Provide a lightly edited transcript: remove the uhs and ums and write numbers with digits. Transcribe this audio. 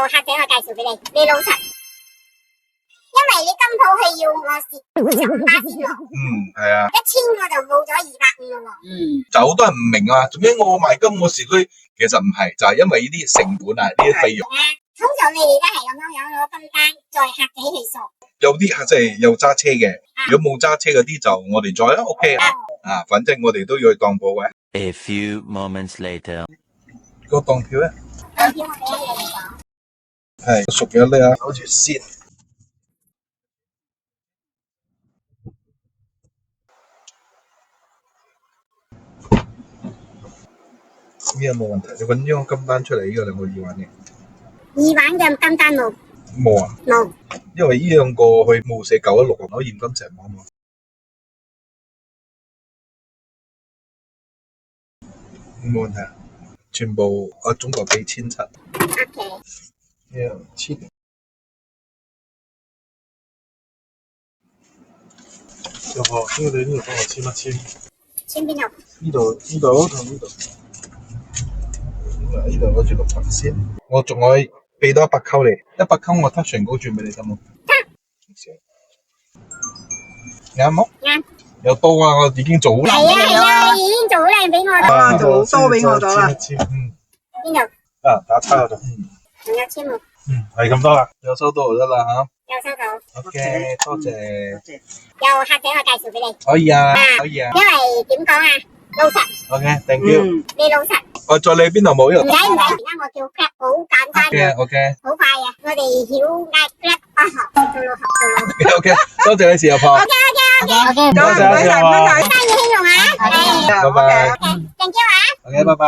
客仔我介紹俾你，你老實，因為你今鋪係要我蝕15%先落，係啊，1000我就冇咗250咯。就好多人唔明啊，做咩我賣金我蝕佢？其實唔係，就係因為呢啲成本啊，呢啲費用。通常你而家係咁樣攞金單，再客仔去數。有啲客仔係有揸車嘅，如果冇揸車嗰啲就我哋再啦 ，OK 啊，反正我哋都要去當鋪嘅。A few moments later， 個當票咧，當票我俾你咗。係熟咗咧啊，好似先。呢個冇問題，你揾張金單出嚟，呢個兩個耳環嘅。耳環嘅金單冇。冇啊。冇。因為呢兩個佢冇寫916啊，攞現金成冇啊嘛。冇問題啊，全部我總共俾1700。OK。千。小何，呢個你呢度幫我簽一簽。簽邊度？呢度同呢度。呢度攞住600先，我仲可以俾多100溝你，100溝我 touch 全高轉俾你得冇？啱冇？啱。有刀啊！我已經做好啦。係啊，已經做好靚俾我啦。做好多俾我咗啦。簽邊度？打叉嗰度。仲有簽冇？係咁多啦，有收到就得啦嚇。有收到。OK，多謝。有客仔我介紹俾你。可以啊，可以啊。因為點講啊？老實。OK，thank you。你老實。我載你去邊度冇？唔使，而家我叫 Grab 好簡單嘅。OK，好快啊！我哋曉嗌 Grab 學做路。OK，多謝你時候婆。OK，多謝，生意興隆啊！拜拜。thank you 啊！OK，拜拜。